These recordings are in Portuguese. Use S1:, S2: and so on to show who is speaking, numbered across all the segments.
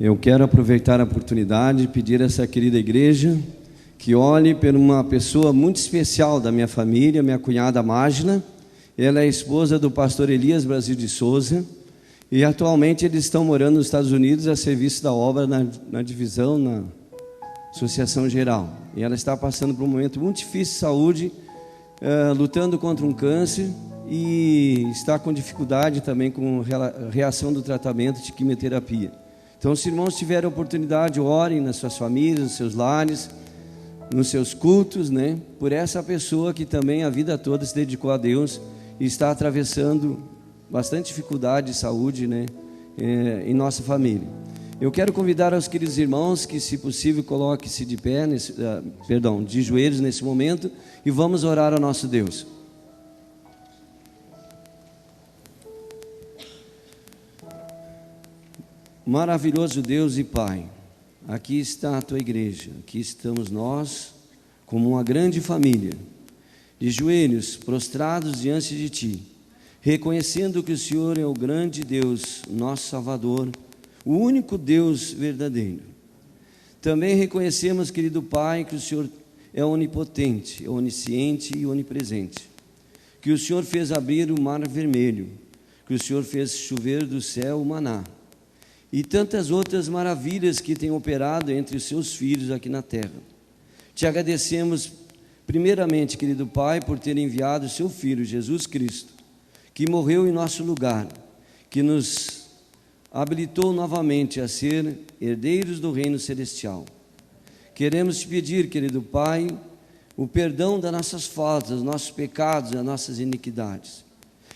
S1: Eu quero aproveitar a oportunidade e pedir a essa querida igreja que olhe por uma pessoa muito especial da minha família, minha cunhada Mágila. Ela é esposa do pastor Elias Brasil de Souza e atualmente eles estão morando nos Estados Unidos a serviço da obra na divisão, na Associação Geral. E ela está passando por um momento muito difícil de saúde, lutando contra um câncer e está com dificuldade também com a reação do tratamento de quimioterapia. Então, se irmãos tiverem oportunidade, orem nas suas famílias, nos seus lares, nos seus cultos, né? Por essa pessoa que também a vida toda se dedicou a Deus e está atravessando bastante dificuldade de saúde, né? Em nossa família. Eu quero convidar aos queridos irmãos que, se possível, coloquem-se de pé, de joelhos nesse momento e vamos orar ao nosso Deus. Maravilhoso Deus e Pai, aqui está a Tua igreja, aqui estamos nós, como uma grande família, de joelhos prostrados diante de Ti, reconhecendo que o Senhor é o grande Deus, nosso Salvador, o único Deus verdadeiro. Também reconhecemos, querido Pai, que o Senhor é onipotente, onisciente e onipresente, que o Senhor fez abrir o mar vermelho, que o Senhor fez chover do céu o maná, e tantas outras maravilhas que tem operado entre os seus filhos aqui na terra. Te agradecemos primeiramente, querido Pai, por ter enviado o seu Filho, Jesus Cristo, que morreu em nosso lugar, que nos habilitou novamente a ser herdeiros do reino celestial. Queremos te pedir, querido Pai, o perdão das nossas faltas, dos nossos pecados, das nossas iniquidades,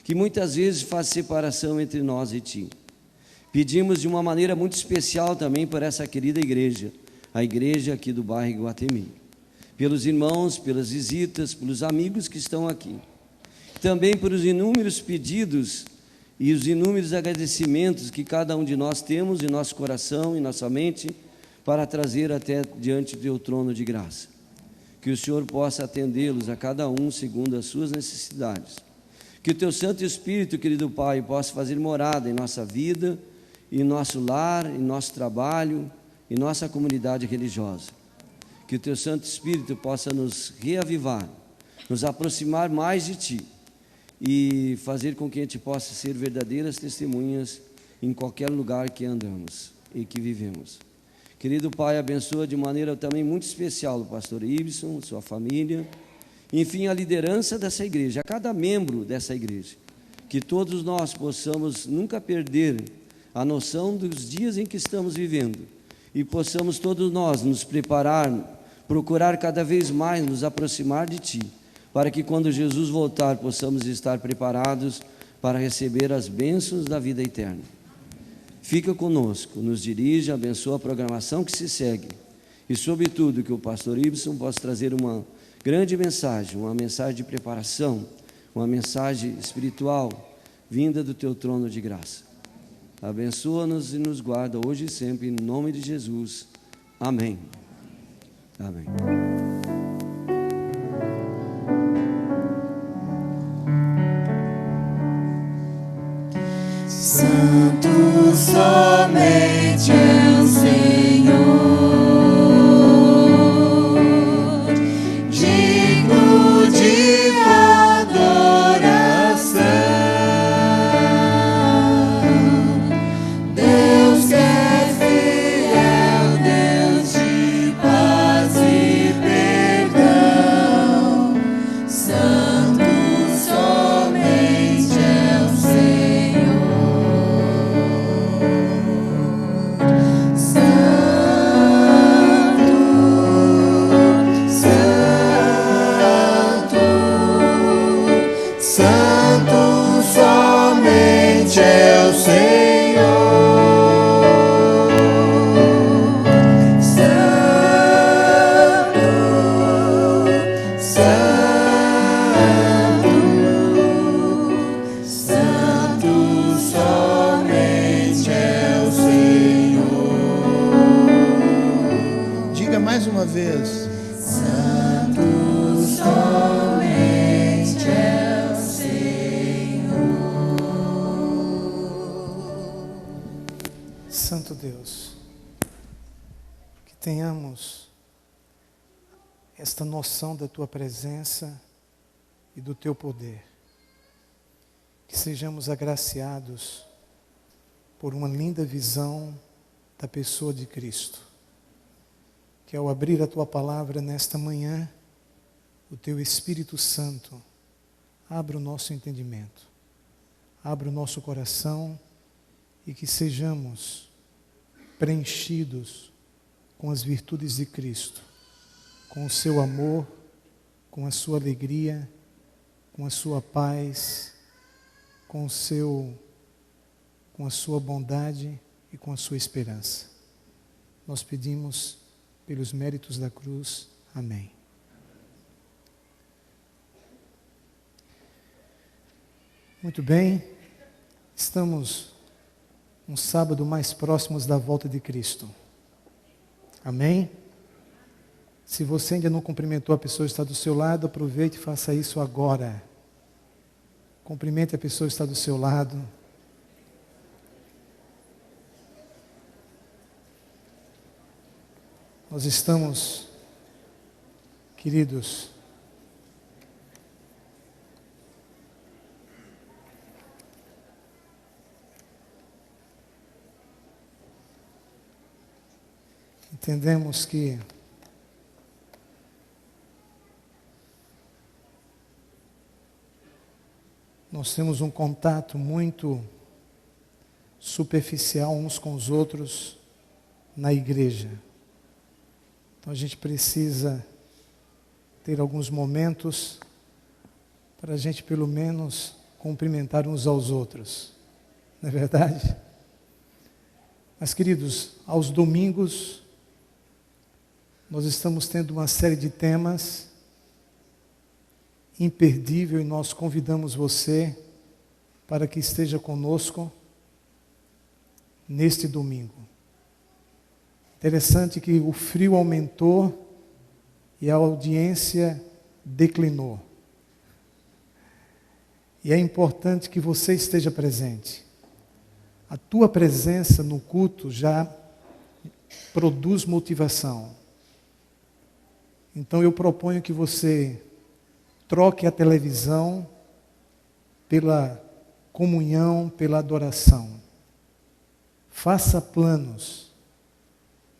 S1: que muitas vezes faz separação entre nós e Ti. Pedimos de uma maneira muito especial também por essa querida igreja, a igreja aqui do bairro Iguatemi, pelos irmãos, pelas visitas, pelos amigos que estão aqui, também pelos inúmeros pedidos e os inúmeros agradecimentos que cada um de nós temos em nosso coração e nossa mente para trazer até diante do Teu trono de graça. Que o Senhor possa atendê-los a cada um segundo as suas necessidades. Que o Teu Santo Espírito, querido Pai, possa fazer morada em nossa vida, em nosso lar, em nosso trabalho, em nossa comunidade religiosa. Que o Teu Santo Espírito possa nos reavivar, nos aproximar mais de Ti e fazer com que a gente possa ser verdadeiras testemunhas em qualquer lugar que andamos e que vivemos. Querido Pai, abençoa de maneira também muito especial o pastor Ibson, sua família, enfim, a liderança dessa igreja, a cada membro dessa igreja, que todos nós possamos nunca perder a noção dos dias em que estamos vivendo e possamos todos nós nos preparar, procurar cada vez mais nos aproximar de Ti, para que quando Jesus voltar possamos estar preparados para receber as bênçãos da vida eterna. Fica conosco, nos dirige, abençoa a programação que se segue e, sobretudo, que o pastor Ibson possa trazer uma grande mensagem, uma mensagem de preparação, uma mensagem espiritual vinda do Teu trono de graça. Abençoa-nos e nos guarda hoje e sempre, em nome de Jesus. Amém. Amém.
S2: Santo somente é o Senhor, digno de adoração. Deus que é fiel, Deus de paz e perdão. Santo somente é o Senhor. Santo somente é o Senhor. Santo, Santo, Santo somente é o Senhor.
S3: Diga mais uma vez.
S2: Santo somente é o Senhor.
S3: Santo Deus, tenhamos esta noção da Tua presença e do Teu poder. Que sejamos agraciados por uma linda visão da pessoa de Cristo. Que ao abrir a Tua palavra nesta manhã, o Teu Espírito Santo abra o nosso entendimento, abra o nosso coração e que sejamos preenchidos com as virtudes de Cristo, com o Seu amor, com a Sua alegria, com a Sua paz, com a Sua bondade e com a Sua esperança. Nós pedimos pelos méritos da cruz. Amém. Muito bem, estamos um sábado mais próximos da volta de Cristo. Amém? Se você ainda não cumprimentou a pessoa que está do seu lado, aproveite e faça isso agora. Cumprimente a pessoa que está do seu lado. Nós estamos, queridos, entendemos que nós temos um contato muito superficial uns com os outros na igreja. Então a gente precisa ter alguns momentos para a gente pelo menos cumprimentar uns aos outros. Não é verdade? Mas, queridos, aos domingos nós estamos tendo uma série de temas imperdível e nós convidamos você para que esteja conosco neste domingo. Interessante que o frio aumentou e a audiência declinou. E é importante que você esteja presente. A tua presença no culto já produz motivação. Então eu proponho que você troque a televisão pela comunhão, pela adoração. Faça planos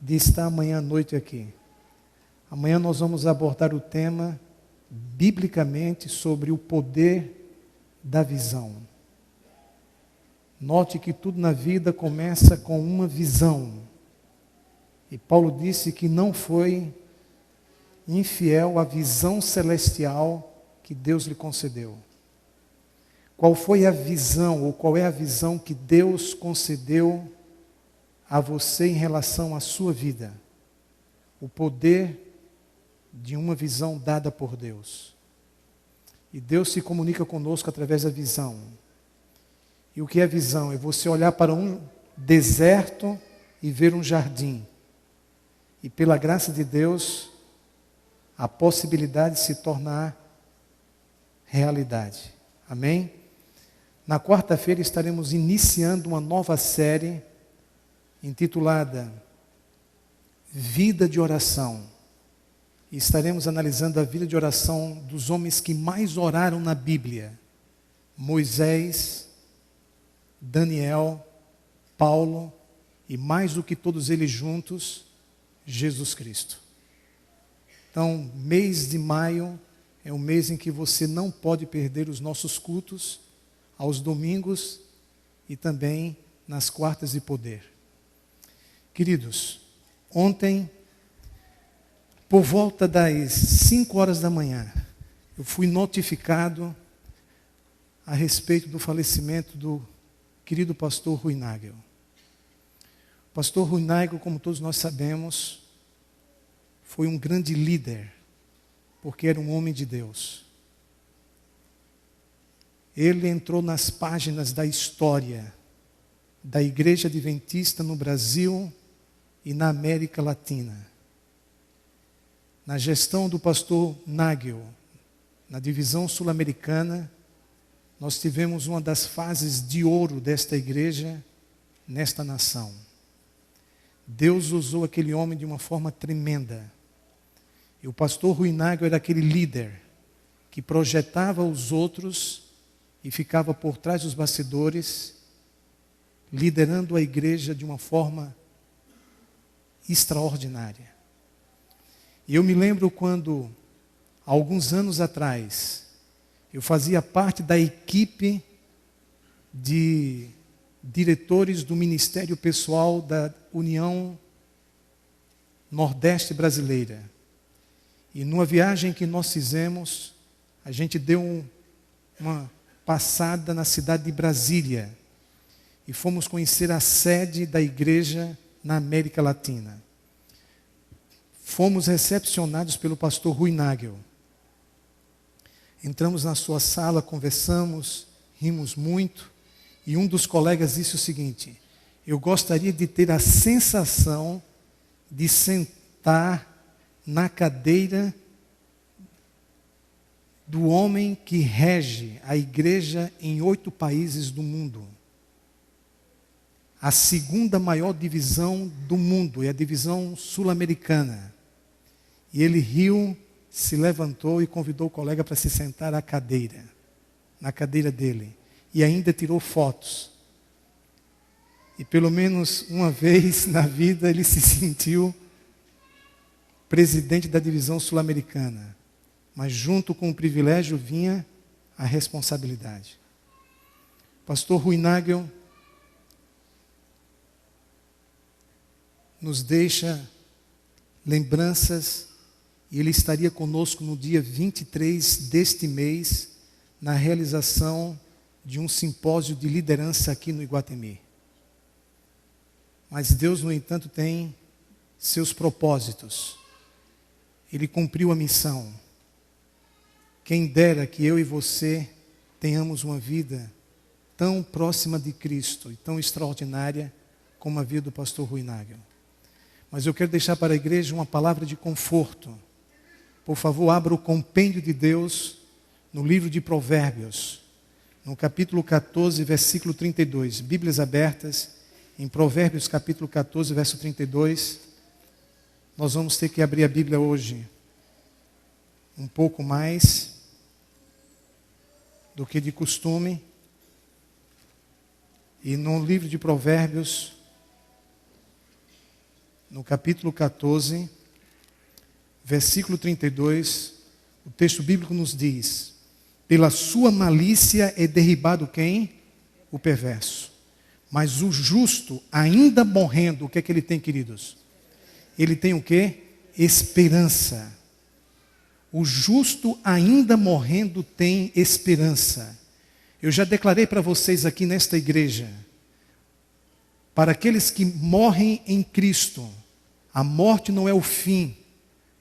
S3: de estar amanhã à noite aqui. Amanhã nós vamos abordar o tema, biblicamente, sobre o poder da visão. Note que tudo na vida começa com uma visão. E Paulo disse que não foi infiel à visão celestial que Deus lhe concedeu. Qual foi a visão, ou qual é a visão que Deus concedeu a você em relação à sua vida? O poder de uma visão dada por Deus. E Deus se comunica conosco através da visão. E o que é visão? É você olhar para um deserto e ver um jardim. E pela graça de Deus, a possibilidade de se tornar realidade. Amém? Na quarta-feira estaremos iniciando uma nova série intitulada Vida de Oração. E estaremos analisando a vida de oração dos homens que mais oraram na Bíblia. Moisés, Daniel, Paulo e mais do que todos eles juntos, Jesus Cristo. Então, mês de maio é um mês em que você não pode perder os nossos cultos aos domingos e também nas quartas de poder. Queridos, ontem, por volta das 5 horas da manhã, eu fui notificado a respeito do falecimento do querido pastor Rui Nagel. O pastor Rui Nagel, como todos nós sabemos, foi um grande líder, porque era um homem de Deus. Ele entrou nas páginas da história da Igreja Adventista no Brasil e na América Latina. Na gestão do pastor Nagel, na divisão sul-americana, nós tivemos uma das fases de ouro desta igreja, nesta nação. Deus usou aquele homem de uma forma tremenda. E o pastor Rui Nagel era aquele líder que projetava os outros e ficava por trás dos bastidores, liderando a igreja de uma forma extraordinária. E eu me lembro quando, alguns anos atrás, eu fazia parte da equipe de diretores do Ministério Pessoal da União Nordeste Brasileira. E numa viagem que nós fizemos, a gente deu uma passada na cidade de Brasília e fomos conhecer a sede da igreja na América Latina. Fomos recepcionados pelo pastor Rui Nagel. Entramos na sua sala, conversamos, rimos muito, e um dos colegas disse o seguinte: eu gostaria de ter a sensação de sentar na cadeira do homem que rege a igreja em 8 países do mundo. A segunda maior divisão do mundo é a divisão sul-americana. E ele riu, se levantou e convidou o colega para se sentar na cadeira dele. E ainda tirou fotos. E pelo menos uma vez na vida ele se sentiu presidente da divisão sul-americana. Mas junto com o privilégio vinha a responsabilidade. Pastor Rui Nagel nos deixa lembranças, e ele estaria conosco no dia 23 deste mês, na realização de um simpósio de liderança aqui no Iguatemi. Mas Deus, no entanto, tem seus propósitos. Ele cumpriu a missão. Quem dera que eu e você tenhamos uma vida tão próxima de Cristo e tão extraordinária como a vida do pastor Rui Nagel. Mas eu quero deixar para a igreja uma palavra de conforto. Por favor, abra o compêndio de Deus no livro de Provérbios, no capítulo 14, versículo 32. Bíblias abertas em Provérbios, capítulo 14, verso 32. Nós vamos ter que abrir a Bíblia hoje um pouco mais do que de costume. E no livro de Provérbios, no capítulo 14, versículo 32, o texto bíblico nos diz: pela sua malícia é derribado quem? O perverso. Mas o justo, ainda morrendo, o que é que ele tem, queridos? Ele tem o quê? Esperança. O justo, ainda morrendo, tem esperança. Eu já declarei para vocês aqui nesta igreja, para aqueles que morrem em Cristo, a morte não é o fim,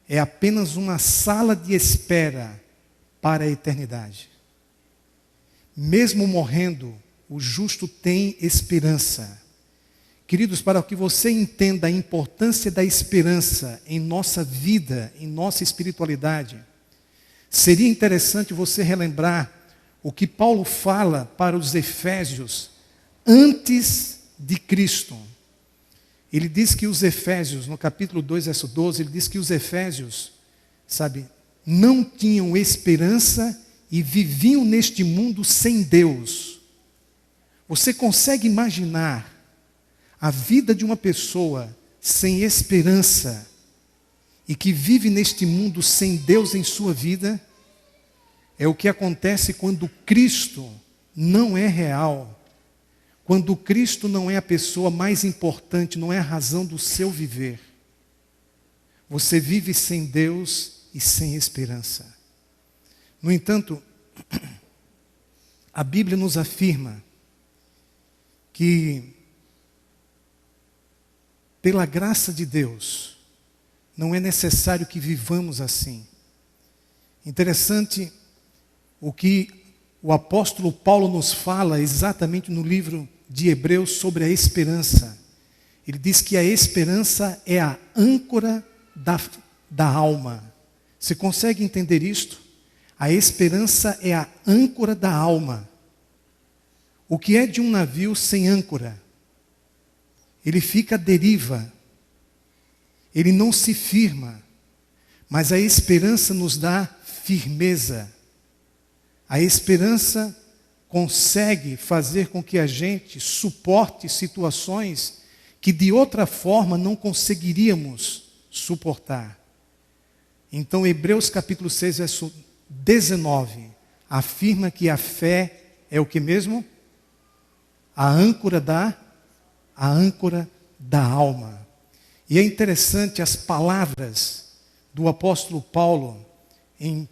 S3: é apenas uma sala de espera para a eternidade. Mesmo morrendo, o justo tem esperança. Queridos, para que você entenda a importância da esperança em nossa vida, em nossa espiritualidade, seria interessante você relembrar o que Paulo fala para os Efésios antes de Cristo. Ele diz que os Efésios, no capítulo 2, verso 12, ele diz que os Efésios, não tinham esperança e viviam neste mundo sem Deus. Você consegue imaginar a vida de uma pessoa sem esperança e que vive neste mundo sem Deus em sua vida? É o que acontece quando Cristo não é real. Quando Cristo não é a pessoa mais importante, não é a razão do seu viver. Você vive sem Deus e sem esperança. No entanto, a Bíblia nos afirma que, pela graça de Deus, não é necessário que vivamos assim. Interessante o que o apóstolo Paulo nos fala exatamente no livro de Hebreus sobre a esperança. Ele diz que a esperança é a âncora da alma. Você consegue entender isto? A esperança é a âncora da alma. O que é de um navio sem âncora? Ele fica à deriva, ele não se firma, mas a esperança nos dá firmeza. A esperança consegue fazer com que a gente suporte situações que de outra forma não conseguiríamos suportar. Então, Hebreus capítulo 6, verso 19, afirma que a fé é o que mesmo? A âncora da alma. E é interessante as palavras do apóstolo Paulo em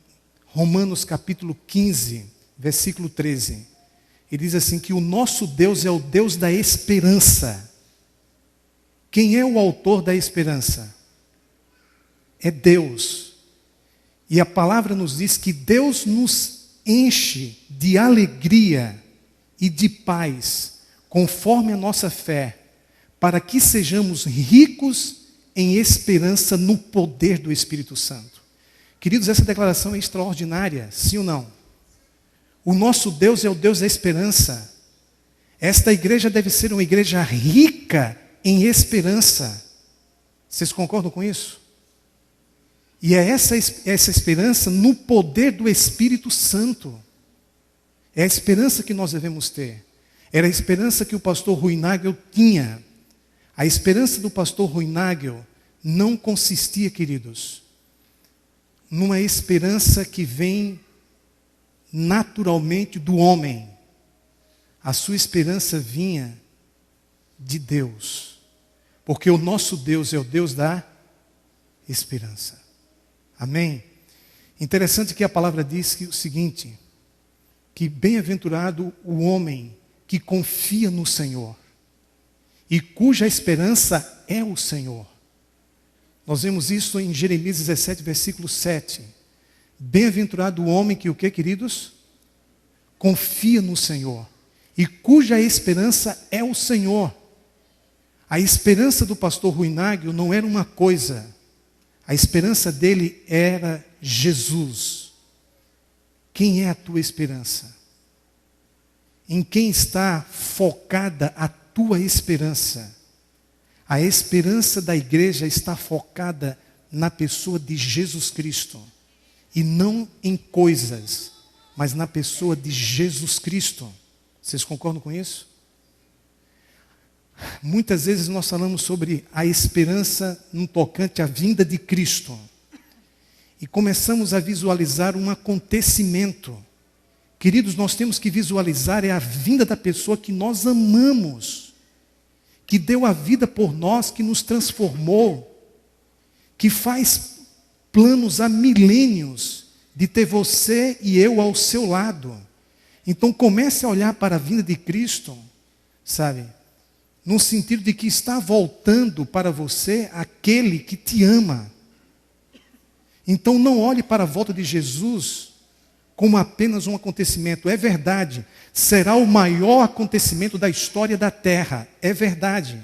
S3: Romanos capítulo 15, versículo 13. Ele diz assim que o nosso Deus é o Deus da esperança. Quem é o autor da esperança? É Deus. E a palavra nos diz que Deus nos enche de alegria e de paz, conforme a nossa fé, para que sejamos ricos em esperança no poder do Espírito Santo. Queridos, essa declaração é extraordinária, sim ou não? O nosso Deus é o Deus da esperança. Esta igreja deve ser uma igreja rica em esperança. Vocês concordam com isso? E é essa esperança no poder do Espírito Santo. É a esperança que nós devemos ter. Era a esperança que o pastor Rui Nagel tinha. A esperança do pastor Rui Nagel não consistia, queridos, numa esperança que vem naturalmente do homem. A sua esperança vinha de Deus. Porque o nosso Deus é o Deus da esperança. Amém? Interessante que a palavra diz que o seguinte, que bem-aventurado o homem que confia no Senhor e cuja esperança é o Senhor. Nós vemos isso em Jeremias 17, versículo 7. Bem-aventurado o homem que o que, queridos? Confia no Senhor e cuja esperança é o Senhor. A esperança do pastor Rui Nagel não era uma coisa. A esperança dele era Jesus. Quem é a tua esperança? Em quem está focada a tua esperança? A esperança da igreja está focada na pessoa de Jesus Cristo. E não em coisas, mas na pessoa de Jesus Cristo. Vocês concordam com isso? Muitas vezes nós falamos sobre a esperança no tocante à vinda de Cristo. E começamos a visualizar um acontecimento. Queridos, nós temos que visualizar a vinda da pessoa que nós amamos, que deu a vida por nós, que nos transformou, que faz planos há milênios de ter você e eu ao seu lado. Então comece a olhar para a vinda de Cristo, sabe? No sentido de que está voltando para você aquele que te ama. Então não olhe para a volta de Jesus como apenas um acontecimento. É verdade, será o maior acontecimento da história da terra. É verdade.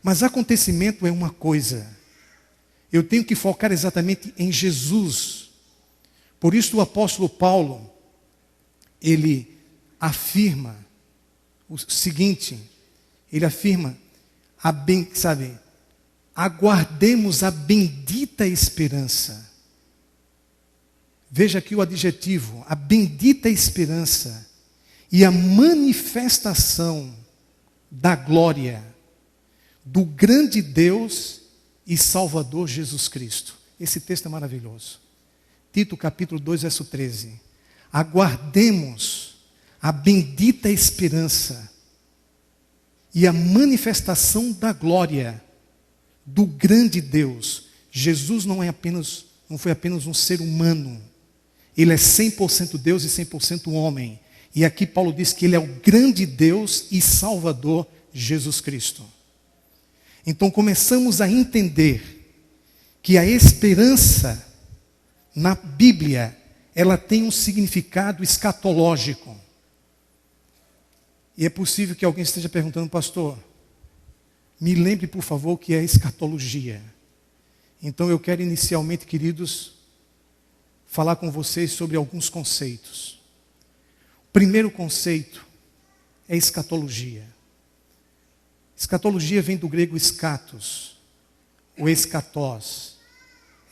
S3: Mas acontecimento é uma coisa. Eu tenho que focar exatamente em Jesus. Por isso o apóstolo Paulo, ele afirma o seguinte, ele afirma, aguardemos a bendita esperança. Veja aqui o adjetivo, a bendita esperança e a manifestação da glória do grande Deus e Salvador Jesus Cristo. Esse texto é maravilhoso. Tito capítulo 2, verso 13. Aguardemos a bendita esperança e a manifestação da glória do grande Deus. Jesus não foi apenas um ser humano. Ele é 100% Deus e 100% homem. E aqui Paulo diz que ele é o grande Deus e Salvador Jesus Cristo. Então começamos a entender que a esperança na Bíblia, ela tem um significado escatológico. E é possível que alguém esteja perguntando, pastor, me lembre por favor o que é escatologia. Então eu quero inicialmente, queridos, falar com vocês sobre alguns conceitos. O primeiro conceito é escatologia. Escatologia vem do grego escatos. o escatós.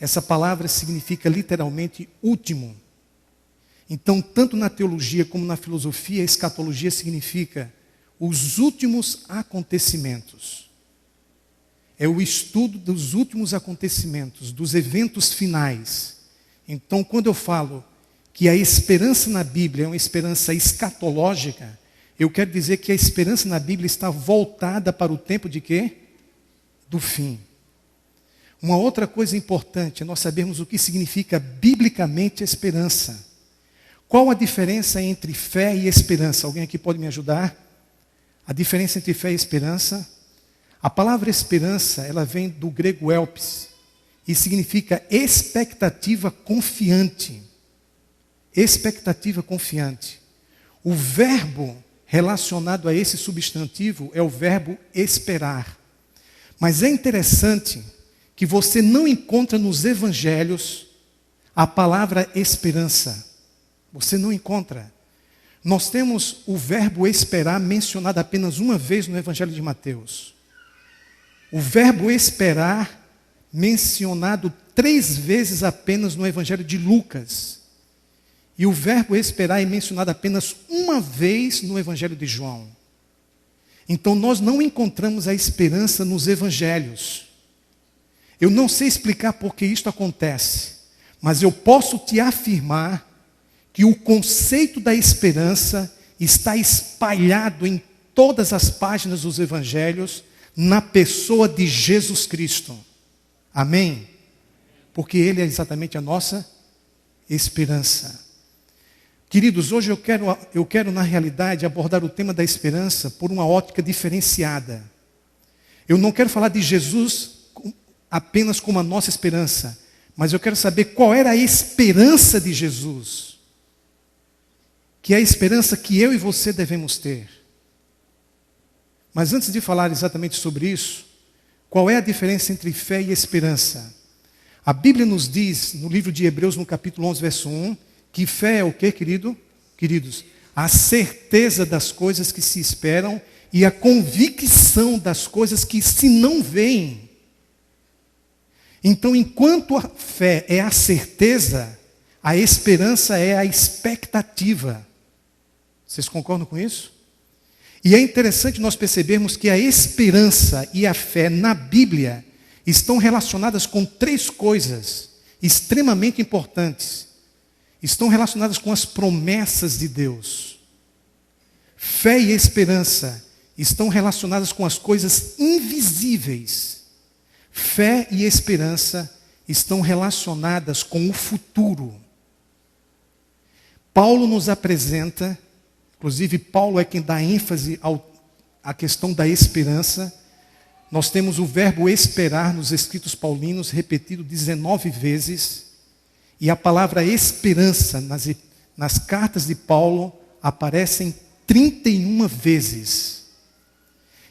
S3: Essa palavra significa literalmente último. Então, tanto na teologia como na filosofia, escatologia significa os últimos acontecimentos. É o estudo dos últimos acontecimentos, dos eventos finais. Então, quando eu falo que a esperança na Bíblia é uma esperança escatológica, eu quero dizer que a esperança na Bíblia está voltada para o tempo de quê? Do fim. Uma outra coisa importante é nós sabermos o que significa biblicamente esperança. Qual a diferença entre fé e esperança? Alguém aqui pode me ajudar? A diferença entre fé e esperança? A palavra esperança, ela vem do grego elpis e significa expectativa confiante. Expectativa confiante. O verbo relacionado a esse substantivo é o verbo esperar. Mas é interessante que você não encontra nos evangelhos a palavra esperança. Você não encontra. Nós temos o verbo esperar mencionado apenas uma vez no Evangelho de Mateus. O verbo esperar mencionado 3 vezes apenas no Evangelho de Lucas. E o verbo esperar é mencionado apenas uma vez no Evangelho de João. Então nós não encontramos a esperança nos Evangelhos. Eu não sei explicar por que isto acontece, mas eu posso te afirmar que o conceito da esperança está espalhado em todas as páginas dos Evangelhos, na pessoa de Jesus Cristo. Amém? Porque Ele é exatamente a nossa esperança. Queridos, hoje eu quero na realidade abordar o tema da esperança por uma ótica diferenciada. Eu não quero falar de Jesus apenas como a nossa esperança, mas eu quero saber qual era a esperança de Jesus. Que é a esperança que eu e você devemos ter. Mas antes de falar exatamente sobre isso, qual é a diferença entre fé e esperança? A Bíblia nos diz, no livro de Hebreus, no capítulo 11, verso 1, que fé é o quê, queridos? A certeza das coisas que se esperam e a convicção das coisas que se não veem. Então, enquanto a fé é a certeza, a esperança é a expectativa. Vocês concordam com isso? E é interessante nós percebermos que a esperança e a fé na Bíblia estão relacionadas com 3 coisas extremamente importantes. Estão relacionadas com as promessas de Deus. Fé e esperança estão relacionadas com as coisas invisíveis. Fé e esperança estão relacionadas com o futuro. Paulo nos apresenta, inclusive Paulo é quem dá ênfase à questão da esperança. Nós temos o verbo esperar nos escritos paulinos repetido 19 vezes. E a palavra esperança nas cartas de Paulo aparecem 31 vezes.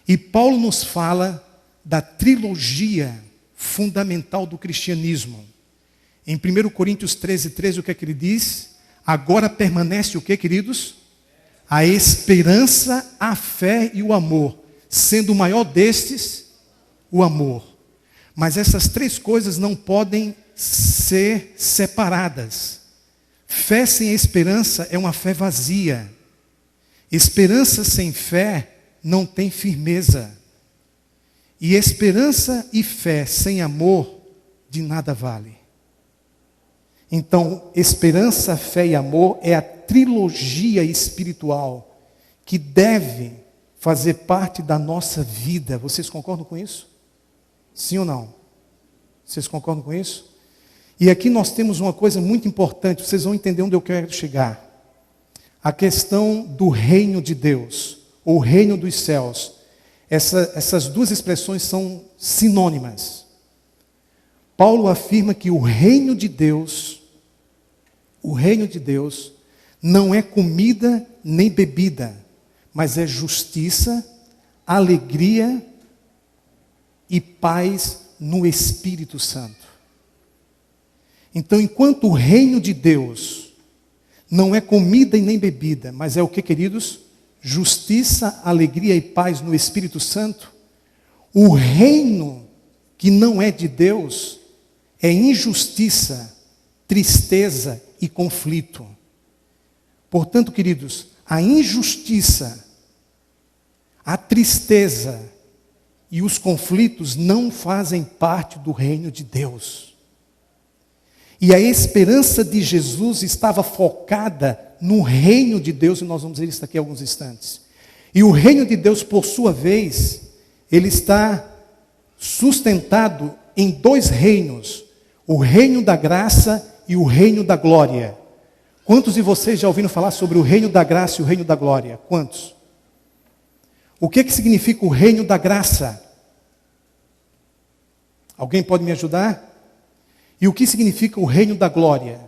S3: E Paulo nos fala da trilogia fundamental do cristianismo. Em 1 Coríntios 13, o que é que ele diz? Agora permanece o que, queridos? A esperança, a fé e o amor. Sendo o maior destes, o amor. Mas essas 3 coisas não podem ser separadas. Fé sem esperança é uma fé vazia. Esperança sem fé não tem firmeza. E esperança e fé sem amor de nada vale. Então, esperança, fé e amor é a trilogia espiritual que deve fazer parte da nossa vida. Vocês concordam com isso? Sim ou não? Vocês concordam com isso? E aqui nós temos uma coisa muito importante, vocês vão entender onde eu quero chegar. A questão do reino de Deus, ou reino dos céus. Essas 2 expressões são sinônimas. Paulo afirma que o reino de Deus não é comida nem bebida, mas é justiça, alegria e paz no Espírito Santo. Então, enquanto o reino de Deus não é comida e nem bebida, mas é o que, queridos? Justiça, alegria e paz no Espírito Santo, o reino que não é de Deus é injustiça, tristeza e conflito. Portanto, queridos, a injustiça, a tristeza e os conflitos não fazem parte do reino de Deus. E a esperança de Jesus estava focada no reino de Deus, e nós vamos ver isso daqui a alguns instantes. E o reino de Deus, por sua vez, ele está sustentado em dois reinos: o reino da graça e o reino da glória. Quantos de vocês já ouviram falar sobre o reino da graça e o reino da glória? Quantos? O que significa o reino da graça? Alguém pode me ajudar? E o que significa o reino da glória?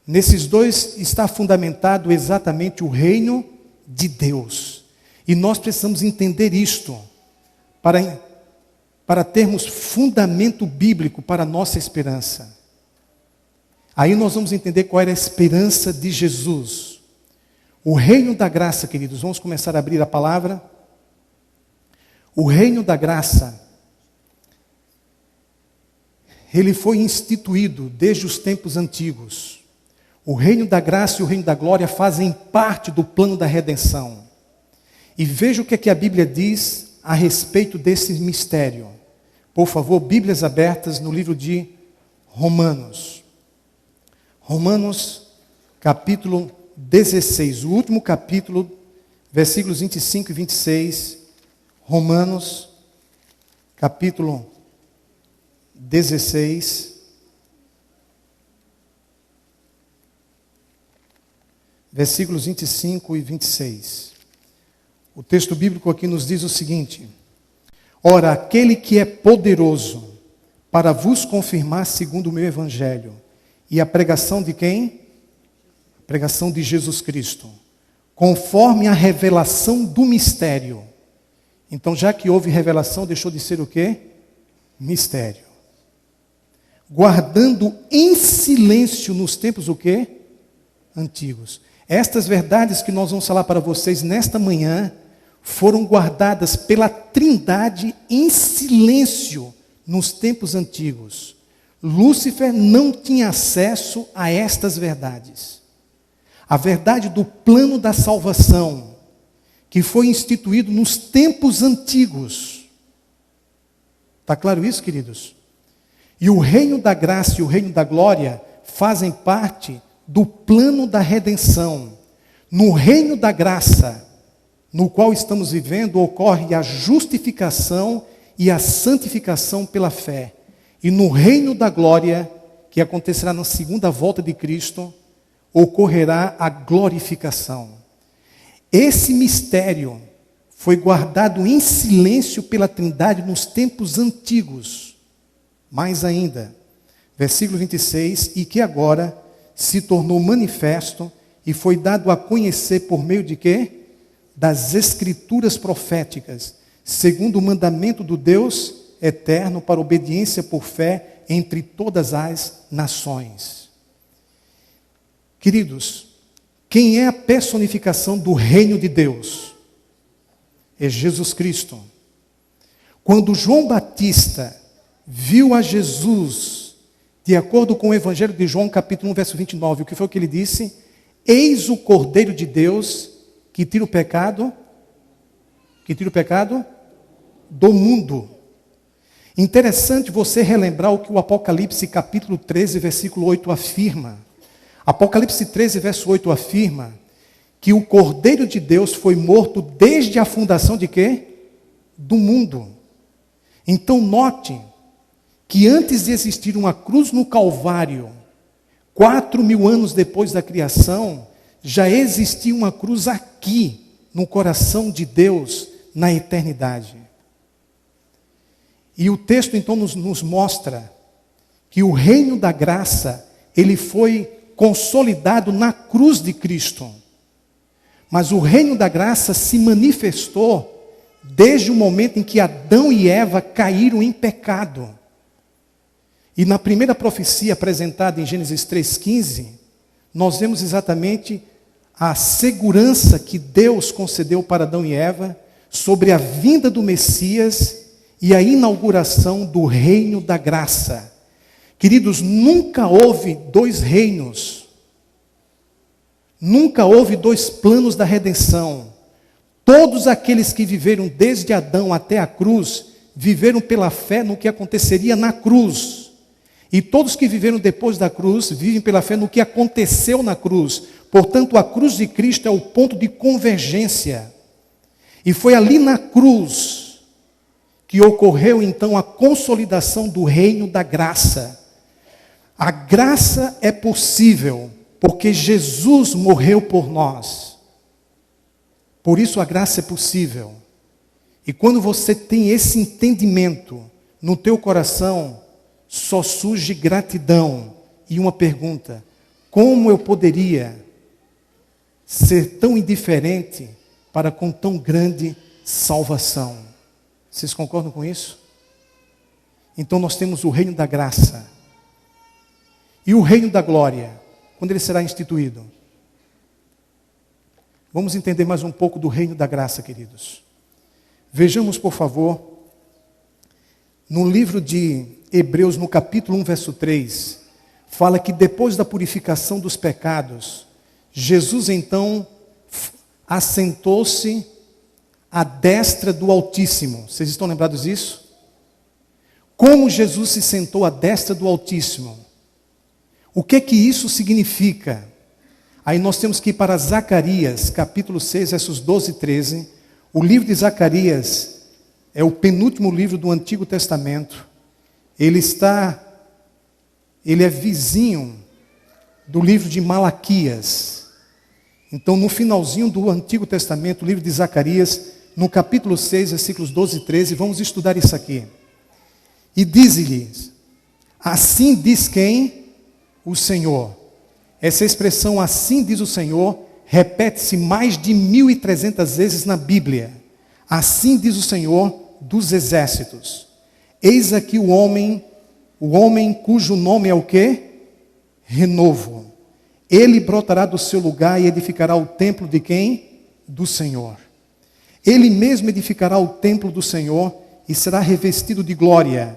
S3: Nesses dois está fundamentado exatamente o reino de Deus. E nós precisamos entender isto para termos fundamento bíblico para a nossa esperança. Aí nós vamos entender qual era a esperança de Jesus. O reino da graça, queridos, vamos começar a abrir a palavra. O reino da graça, ele foi instituído desde os tempos antigos. O reino da graça e o reino da glória fazem parte do plano da redenção. E veja o que a Bíblia diz a respeito desse mistério. Por favor, Bíblias abertas no livro de Romanos. Romanos, capítulo 16, o último capítulo, versículos 25 e 26. Romanos, capítulo 16. Versículos 25 e 26. O texto bíblico aqui nos diz o seguinte: ora, aquele que é poderoso para vos confirmar segundo o meu evangelho, e a pregação de quem? A pregação de Jesus Cristo, conforme a revelação do mistério. Então, já que houve revelação, deixou de ser o quê? Mistério. Guardando em silêncio nos tempos o quê? Antigos. Estas verdades que nós vamos falar para vocês nesta manhã foram guardadas pela Trindade em silêncio nos tempos antigos. Lúcifer não tinha acesso a estas verdades. A verdade do plano da salvação, que foi instituído nos tempos antigos. Está claro isso, queridos? E o reino da graça e o reino da glória fazem parte do plano da redenção. No reino da graça, no qual estamos vivendo, ocorre a justificação e a santificação pela fé. E no reino da glória, que acontecerá na segunda volta de Cristo, ocorrerá a glorificação. Esse mistério foi guardado em silêncio pela Trindade nos tempos antigos. Mais ainda, versículo 26, e que agora se tornou manifesto e foi dado a conhecer por meio de quê? Das escrituras proféticas, segundo o mandamento do Deus eterno para obediência por fé entre todas as nações. Queridos, quem é a personificação do reino de Deus? É Jesus Cristo. Quando João Batista viu a Jesus, de acordo com o Evangelho de João, capítulo 1, verso 29, o que foi que ele disse? Eis o Cordeiro de Deus que tira o pecado do mundo. Interessante você relembrar o que o Apocalipse capítulo 13, versículo 8 afirma. Apocalipse 13, verso 8 afirma que o Cordeiro de Deus foi morto desde a fundação de quê? Do mundo. Então note que antes de existir uma cruz no Calvário, 4.000 anos depois da criação, já existia uma cruz aqui, no coração de Deus, na eternidade. E o texto então nos mostra que o reino da graça, ele foi consolidado na cruz de Cristo. Mas o reino da graça se manifestou desde o momento em que Adão e Eva caíram em pecado. E na primeira profecia apresentada em Gênesis 3,15, nós vemos exatamente a segurança que Deus concedeu para Adão e Eva sobre a vinda do Messias e a inauguração do reino da graça. Queridos, nunca houve dois reinos. Nunca houve dois planos da redenção. Todos aqueles que viveram desde Adão até a cruz, viveram pela fé no que aconteceria na cruz. E todos que viveram depois da cruz, vivem pela fé no que aconteceu na cruz. Portanto, a cruz de Cristo é o ponto de convergência. E foi ali na cruz que ocorreu então a consolidação do reino da graça. A graça é possível porque Jesus morreu por nós. Por isso a graça é possível. E quando você tem esse entendimento no teu coração, só surge gratidão e uma pergunta: como eu poderia ser tão indiferente para com tão grande salvação? Vocês concordam com isso? Então nós temos o reino da graça. E o reino da glória, quando ele será instituído? Vamos entender mais um pouco do reino da graça, queridos. Vejamos, por favor, no livro de Hebreus, no capítulo 1, verso 3, fala que depois da purificação dos pecados, Jesus então assentou-se à destra do Altíssimo. Vocês estão lembrados disso? Como Jesus se sentou à destra do Altíssimo? O que isso significa? Aí nós temos que ir para Zacarias, capítulo 6, versos 12 e 13. O livro de Zacarias é o penúltimo livro do Antigo Testamento. Ele é vizinho do livro de Malaquias. Então, no finalzinho do Antigo Testamento, o livro de Zacarias, no capítulo 6, versículos 12 e 13, vamos estudar isso aqui. E diz-lhes: assim diz quem? O Senhor. Essa expressão, assim diz o Senhor, repete-se mais de 1.300 vezes na Bíblia. Assim diz o Senhor dos exércitos: eis aqui o homem cujo nome é o quê? Renovo. Ele brotará do seu lugar e edificará o templo de quem? Do Senhor. Ele mesmo edificará o templo do Senhor e será revestido de glória.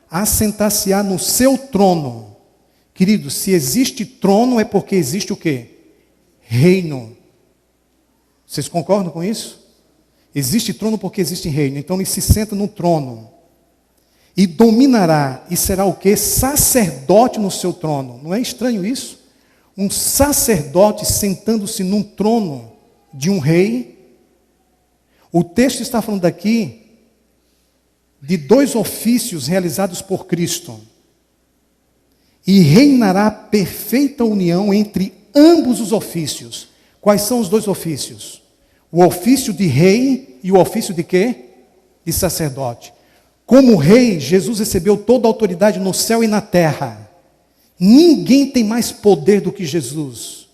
S3: Assentar-se-á no seu trono. Queridos, se existe trono é porque existe o quê? Reino. Vocês concordam com isso? Existe trono porque existe reino. Então ele se senta no trono. E dominará, e será o quê? Sacerdote no seu trono. Não é estranho isso? Um sacerdote sentando-se num trono de um rei. O texto está falando aqui de dois ofícios realizados por Cristo. E reinará perfeita união entre ambos os ofícios. Quais são os dois ofícios? O ofício de rei e o ofício de quê? De sacerdote. Como rei, Jesus recebeu toda a autoridade no céu e na terra. Ninguém tem mais poder do que Jesus.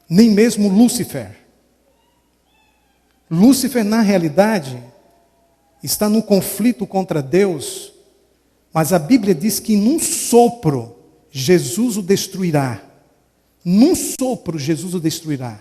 S3: Nem mesmo Lúcifer. Lúcifer, na realidade, está no conflito contra Deus. Mas a Bíblia diz que num sopro, Jesus o destruirá. Num sopro, Jesus o destruirá.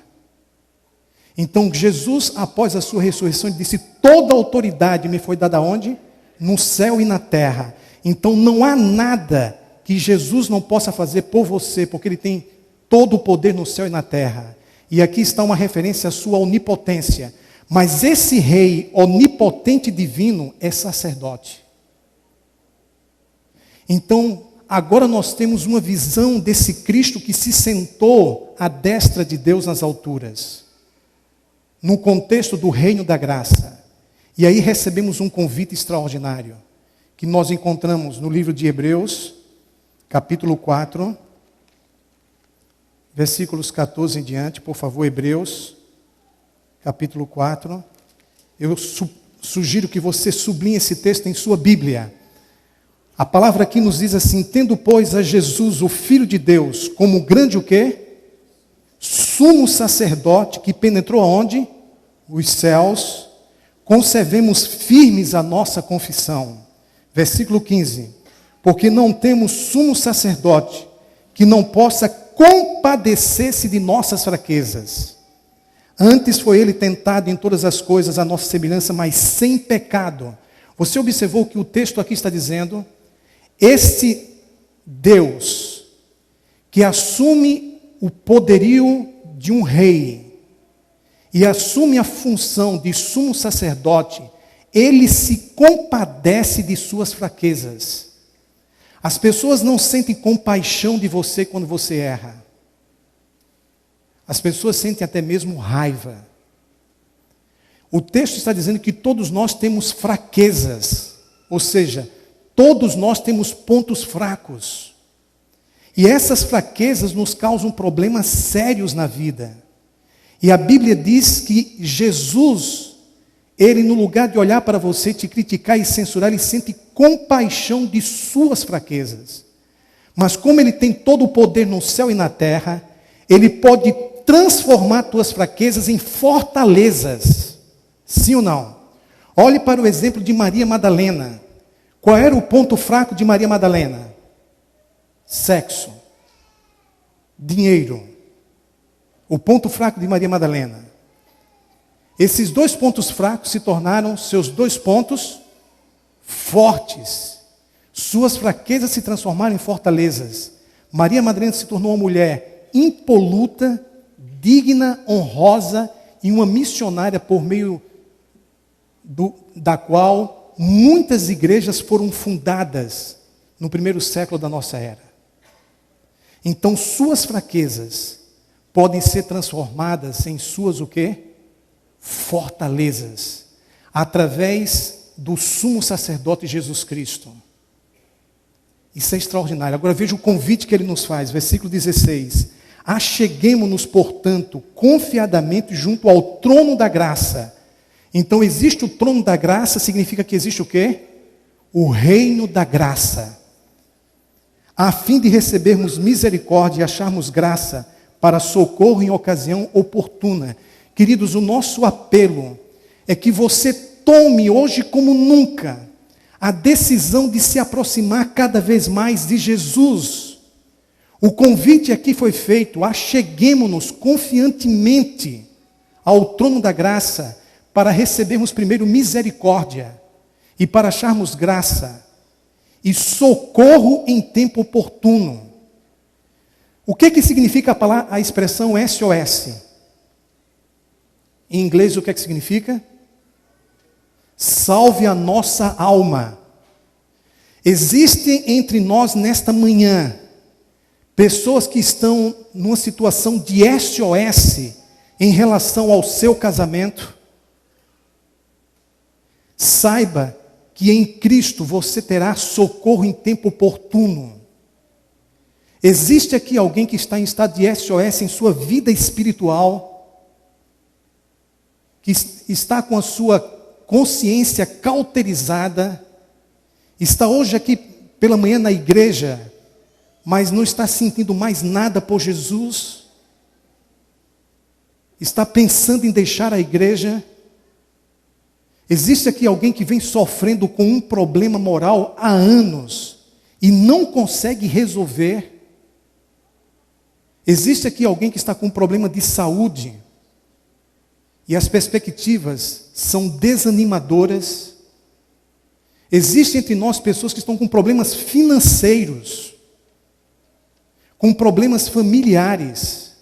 S3: Então, Jesus, após a sua ressurreição, ele disse: toda autoridade me foi dada onde? No céu e na terra. Então, não há nada que Jesus não possa fazer por você, porque ele tem todo o poder no céu e na terra. E aqui está uma referência à sua onipotência. Mas esse rei onipotente divino é sacerdote. Então, agora nós temos uma visão desse Cristo que se sentou à destra de Deus nas alturas, no contexto do reino da graça. E aí recebemos um convite extraordinário, que nós encontramos no livro de Hebreus, capítulo 4, versículos 14 em diante. Por favor, Hebreus, capítulo 4. Eu sugiro que você sublinhe esse texto em sua Bíblia. A palavra aqui nos diz assim: tendo, pois, a Jesus, o Filho de Deus, como grande o quê? Sumo sacerdote que penetrou aonde? Os céus, conservemos firmes a nossa confissão. Versículo 15. Porque não temos sumo sacerdote que não possa compadecer-se de nossas fraquezas. Antes foi ele tentado em todas as coisas a nossa semelhança, mas sem pecado. Você observou que o texto aqui está dizendo: este Deus que assume o poderio de um rei e assume a função de sumo sacerdote, ele se compadece de suas fraquezas. As pessoas não sentem compaixão de você quando você erra. As pessoas sentem até mesmo raiva. O texto está dizendo que todos nós temos fraquezas, ou seja, todos nós temos pontos fracos. E essas fraquezas nos causam problemas sérios na vida. E a Bíblia diz que Jesus, ele no lugar de olhar para você, te criticar e censurar, ele sente compaixão de suas fraquezas. Mas como ele tem todo o poder no céu e na terra, ele pode transformar tuas fraquezas em fortalezas. Sim ou não? Olhe para o exemplo de Maria Madalena. Qual era o ponto fraco de Maria Madalena? Sexo. Dinheiro. O ponto fraco de Maria Madalena. Esses dois pontos fracos se tornaram seus dois pontos fortes. Suas fraquezas se transformaram em fortalezas. Maria Madalena se tornou uma mulher impoluta, digna, honrosa e uma missionária por meio da qual muitas igrejas foram fundadas no primeiro século da nossa era. Então, suas fraquezas podem ser transformadas em suas o quê? Fortalezas, através do sumo sacerdote Jesus Cristo. Isso é extraordinário. Agora veja o convite que ele nos faz, versículo 16. Acheguemo-nos, portanto, confiadamente junto ao trono da graça. Então existe o trono da graça, significa que existe o quê? O reino da graça. A fim de recebermos misericórdia e acharmos graça para socorro em ocasião oportuna. Queridos, o nosso apelo é que você tome hoje como nunca a decisão de se aproximar cada vez mais de Jesus. O convite aqui foi feito: acheguemo-nos confiantemente ao trono da graça para recebermos primeiro misericórdia e para acharmos graça e socorro em tempo oportuno. O que significa a expressão SOS? Em inglês, o que significa? Salve a nossa alma. Existem entre nós nesta manhã pessoas que estão numa situação de SOS em relação ao seu casamento. Saiba que em Cristo você terá socorro em tempo oportuno. Existe aqui alguém que está em estado de SOS em sua vida espiritual, que está com a sua consciência cauterizada, está hoje aqui pela manhã na igreja, mas não está sentindo mais nada por Jesus, está pensando em deixar a igreja. Existe aqui alguém que vem sofrendo com um problema moral há anos e não consegue resolver. Existe aqui alguém que está com um problema de saúde e as perspectivas são desanimadoras. Existem entre nós pessoas que estão com problemas financeiros, com problemas familiares.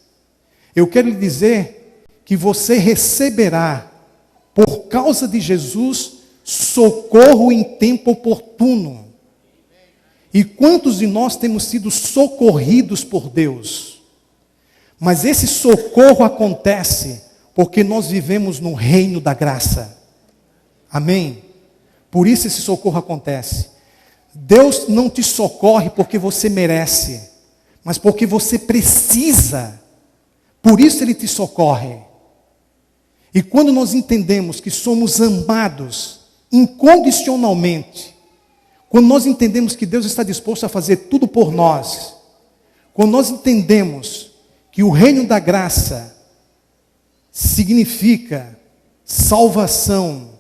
S3: Eu quero lhe dizer que você receberá, por causa de Jesus, socorro em tempo oportuno. E quantos de nós temos sido socorridos por Deus? Mas esse socorro acontece porque nós vivemos no reino da graça. Amém? Por isso esse socorro acontece. Deus não te socorre porque você merece, mas porque você precisa. Por isso Ele te socorre. E quando nós entendemos que somos amados incondicionalmente, quando nós entendemos que Deus está disposto a fazer tudo por nós, quando nós entendemos que o reino da graça significa salvação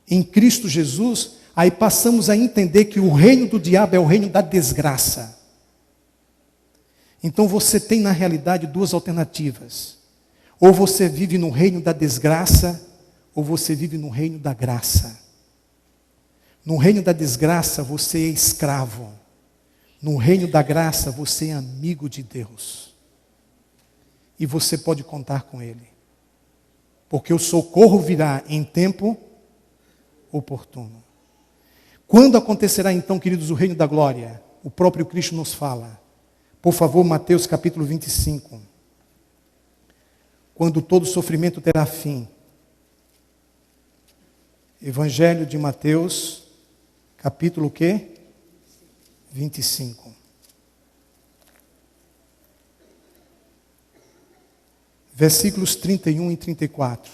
S3: em Cristo Jesus, aí passamos a entender que o reino do diabo é o reino da desgraça. Então você tem na realidade duas alternativas. Ou você vive no reino da desgraça, ou você vive no reino da graça. No reino da desgraça, você é escravo. No reino da graça, você é amigo de Deus. E você pode contar com Ele. Porque o socorro virá em tempo oportuno. Quando acontecerá então, queridos, o reino da glória? O próprio Cristo nos fala. Por favor, Mateus capítulo 25. Quando todo sofrimento terá fim. Evangelho de Mateus, capítulo o quê? 25. Versículos 31 e 34.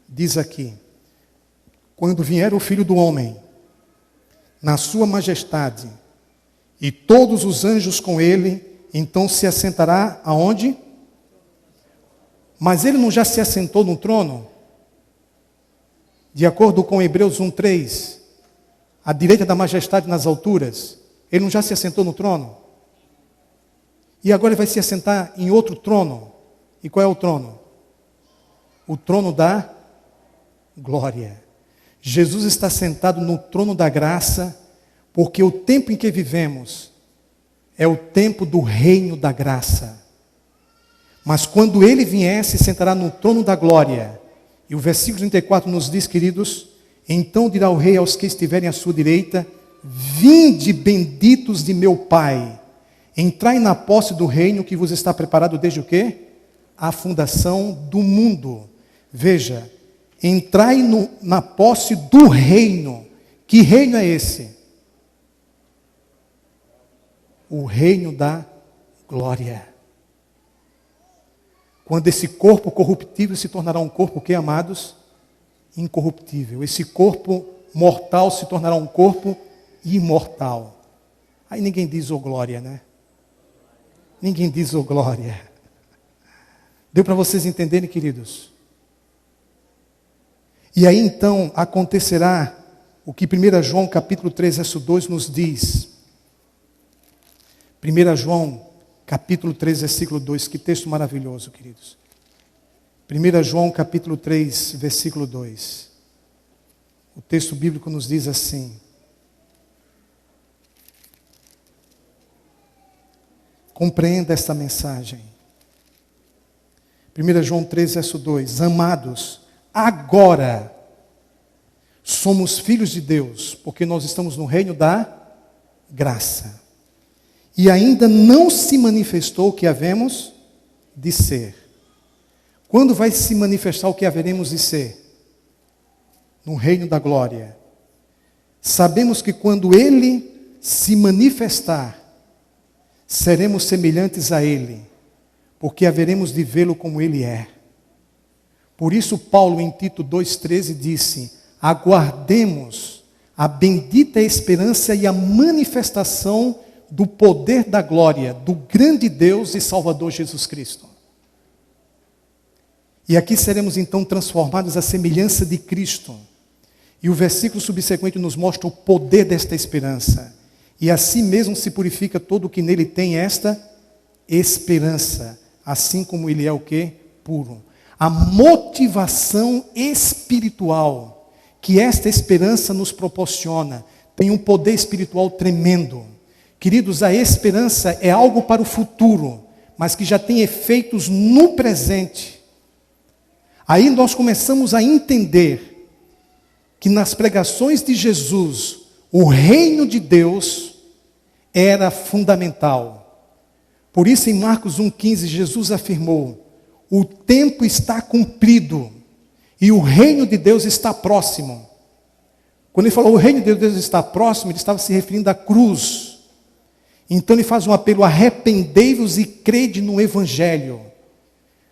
S3: Diz aqui: quando vier o Filho do Homem, na sua majestade, e todos os anjos com ele, então se assentará aonde? Mas ele não já se assentou no trono? De acordo com Hebreus 1:3, à direita da majestade nas alturas, ele não já se assentou no trono? E agora ele vai se assentar em outro trono. E qual é o trono? O trono da glória. Jesus está sentado no trono da graça, porque o tempo em que vivemos é o tempo do reino da graça. Mas quando ele vier, se sentará no trono da glória. E o versículo 34 nos diz, queridos: então dirá o rei aos que estiverem à sua direita: vinde, benditos de meu Pai, entrai na posse do reino que vos está preparado desde o quê? A fundação do mundo. Veja, entrai na posse do reino. Que reino é esse? O reino da glória. Quando esse corpo corruptível se tornará um corpo, o que, amados? Incorruptível. Esse corpo mortal se tornará um corpo imortal. Aí ninguém diz ô glória, né? Ninguém diz ô glória. Deu para vocês entenderem, queridos? E aí então acontecerá o que 1 João capítulo 3, verso 2 nos diz. 1 João capítulo 3, versículo 2, que texto maravilhoso, queridos. 1 João capítulo 3, versículo 2. O texto bíblico nos diz assim: compreenda esta mensagem. 1 João 3, verso 2. Amados, agora somos filhos de Deus, porque nós estamos no reino da graça. E ainda não se manifestou o que havemos de ser. Quando vai se manifestar o que haveremos de ser? No reino da glória. Sabemos que quando Ele se manifestar, seremos semelhantes a Ele, porque haveremos de vê-lo como Ele é. Por isso Paulo em Tito 2,13 disse: aguardemos a bendita esperança e a manifestação do poder da glória do grande Deus e Salvador Jesus Cristo. E aqui seremos então transformados à semelhança de Cristo. E o versículo subsequente nos mostra o poder desta esperança. E assim mesmo se purifica todo o que nele tem esta esperança, assim como ele é o quê? Puro. A motivação espiritual que esta esperança nos proporciona tem um poder espiritual tremendo. Queridos, a esperança é algo para o futuro, mas que já tem efeitos no presente. Aí nós começamos a entender que nas pregações de Jesus, o reino de Deus era fundamental. Por isso em Marcos 1,15, Jesus afirmou: o tempo está cumprido e o reino de Deus está próximo. Quando ele falou o reino de Deus está próximo, ele estava se referindo à cruz. Então ele faz um apelo: arrependei-vos e crede no Evangelho.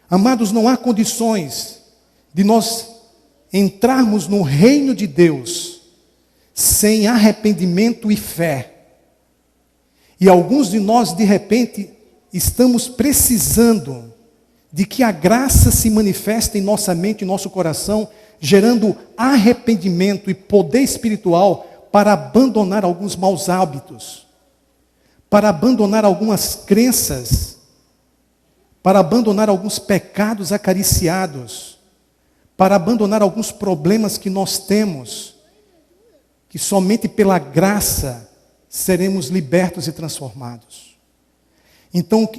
S3: Amados, não há condições de nós entrarmos no reino de Deus sem arrependimento e fé. E alguns de nós, de repente, estamos precisando de que a graça se manifeste em nossa mente e nosso coração, gerando arrependimento e poder espiritual para abandonar alguns maus hábitos, para abandonar algumas crenças, para abandonar alguns pecados acariciados, para abandonar alguns problemas que nós temos. que somente pela graça seremos libertos e transformados. Então,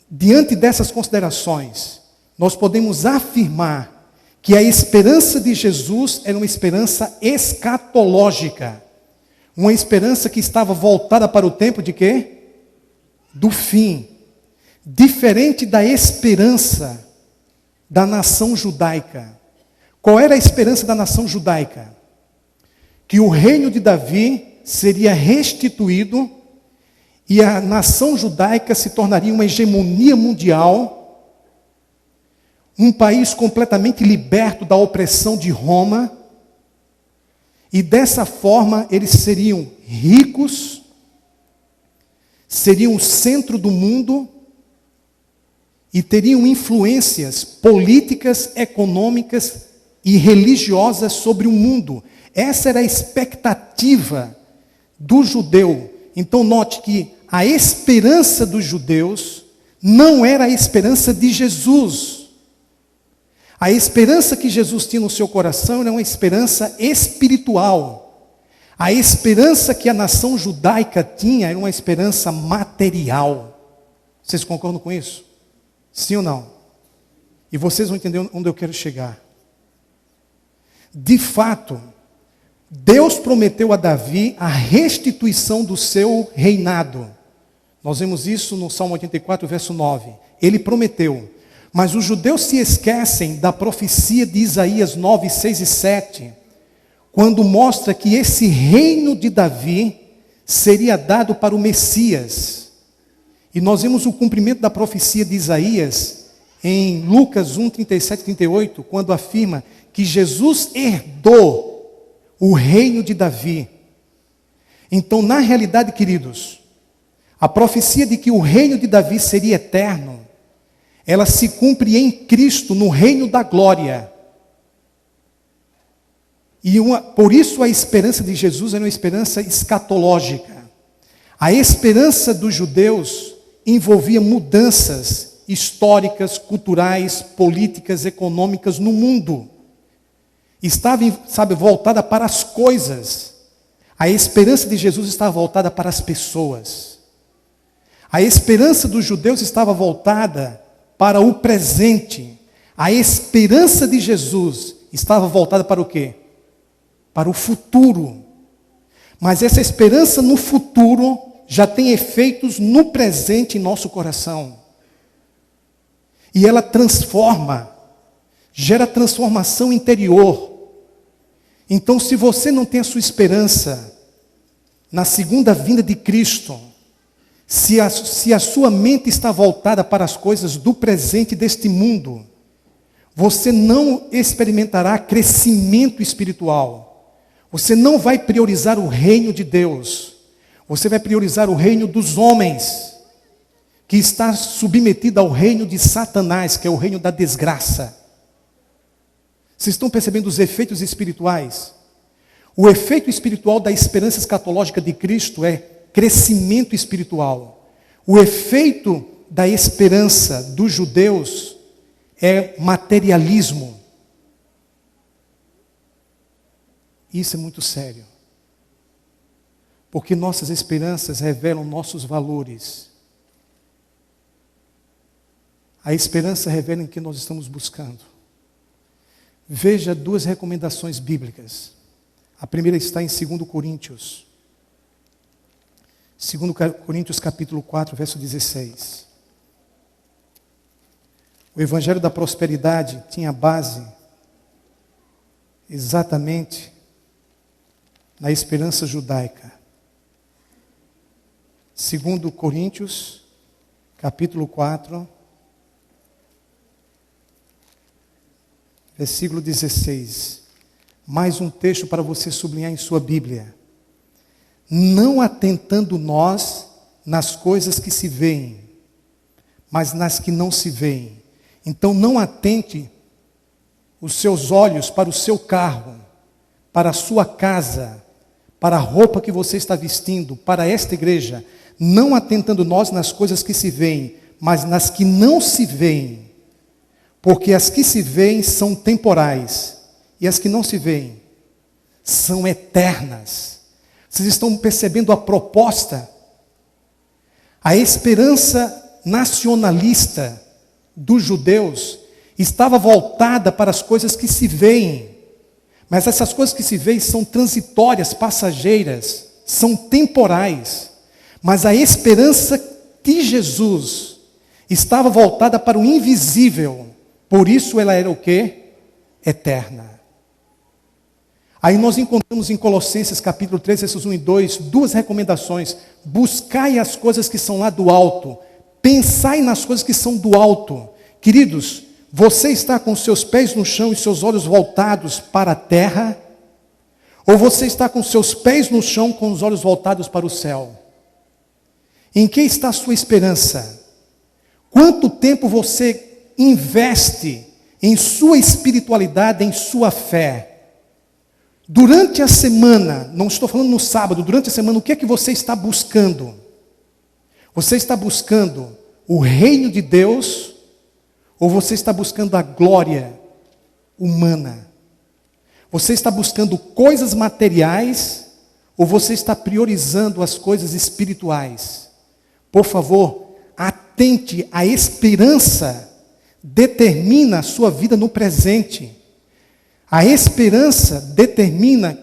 S3: diante dessas considerações, nós podemos afirmar que a esperança de Jesus era uma esperança escatológica. Uma esperança que estava voltada para o tempo de quê? Do fim. Diferente da esperança da nação judaica. Qual era a esperança da nação judaica? Que o reino de Davi seria restituído e a nação judaica se tornaria uma hegemonia mundial, um país completamente liberto da opressão de Roma, e dessa forma eles seriam ricos, seriam o centro do mundo e teriam influências políticas, econômicas e religiosas sobre o mundo. Essa era a expectativa do judeu. Então note que a esperança dos judeus não era a esperança de Jesus. A esperança que Jesus tinha no seu coração era uma esperança espiritual. A esperança que a nação judaica tinha era uma esperança material. Vocês concordam com isso? Sim ou não? E vocês vão entender onde eu quero chegar. De fato, Deus prometeu a Davi a restituição do seu reinado. Nós vemos isso no Salmo 84, verso 9. Ele prometeu. Mas os judeus se esquecem da profecia de Isaías 9, 6 e 7, quando mostra que esse reino de Davi seria dado para o Messias. E nós vemos o cumprimento da profecia de Isaías em Lucas 1, 37 e 38, quando afirma que Jesus herdou o reino de Davi. Então, na realidade, queridos, a profecia de que o reino de Davi seria eterno, ela se cumpre em Cristo, no reino da glória. E por isso a esperança de Jesus é uma esperança escatológica. A esperança dos judeus envolvia mudanças históricas, culturais, políticas, econômicas no mundo. Estava, voltada para as coisas. A esperança de Jesus estava voltada para as pessoas. A esperança dos judeus estava voltada para o presente. A esperança de Jesus estava voltada para o quê? Para o futuro. Mas essa esperança no futuro já tem efeitos no presente em nosso coração. E ela transforma, gera transformação interior. Então, se você não tem a sua esperança na segunda vinda de Cristo, se a sua mente está voltada para as coisas do presente deste mundo, você não experimentará crescimento espiritual. Você não vai priorizar o reino de Deus. Você vai priorizar o reino dos homens, que está submetido ao reino de Satanás, que é o reino da desgraça. Vocês estão percebendo os efeitos espirituais? O efeito espiritual da esperança escatológica de Cristo é crescimento espiritual. O efeito da esperança dos judeus é materialismo. Isso é muito sério. Porque nossas esperanças revelam nossos valores. A esperança revela em que nós estamos buscando. Veja duas recomendações bíblicas. A primeira está em 2 Coríntios. 2 Coríntios capítulo 4, verso 16. O Evangelho da Prosperidade tinha base exatamente na esperança judaica. 2 Coríntios, capítulo 4, versículo 16. Mais um texto para você sublinhar em sua Bíblia. Não atentando nós nas coisas que se veem, mas nas que não se veem. Então não atente os seus olhos para o seu carro, para a sua casa, para a roupa que você está vestindo, para esta igreja. Não atentando nós nas coisas que se veem, mas nas que não se veem. Porque as que se veem são temporais, e as que não se veem são eternas. Vocês estão percebendo a proposta? A esperança nacionalista dos judeus estava voltada para as coisas que se veem. Mas essas coisas que se veem são transitórias, passageiras, são temporais. Mas a esperança de Jesus estava voltada para o invisível. Por isso ela era o quê? Eterna. Aí nós encontramos em Colossenses capítulo 3, versos 1 e 2, duas recomendações. Buscai as coisas que são lá do alto. Pensai nas coisas que são do alto. Queridos, você está com seus pés no chão e seus olhos voltados para a terra? Ou você está com seus pés no chão com os olhos voltados para o céu? Em que está a sua esperança? Quanto tempo você investe em sua espiritualidade, em sua fé? Durante a semana, não estou falando no sábado, durante a semana, o que é que você está buscando? Você está buscando o reino de Deus ou você está buscando a glória humana? Você está buscando coisas materiais ou você está priorizando as coisas espirituais? Por favor, atente, a esperança determina a sua vida no presente. A esperança determina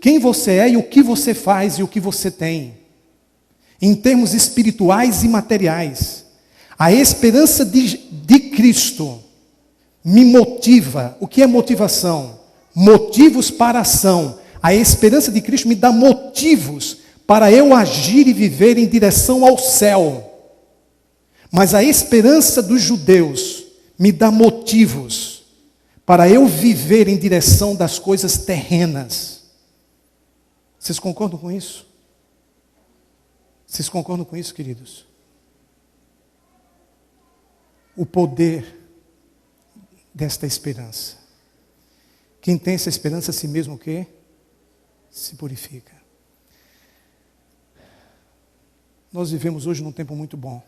S3: quem você é e o que você faz e o que você tem, em termos espirituais e materiais. A esperança de Cristo me motiva. O que é motivação? Motivos para ação. A esperança de Cristo me dá motivos para eu agir e viver em direção ao céu. Mas a esperança dos judeus me dá motivos para eu viver em direção das coisas terrenas. Vocês concordam com isso? Vocês concordam com isso, queridos? O poder desta esperança. Quem tem essa esperança, a si mesmo o quê? Se purifica. Nós vivemos hoje num tempo muito bom.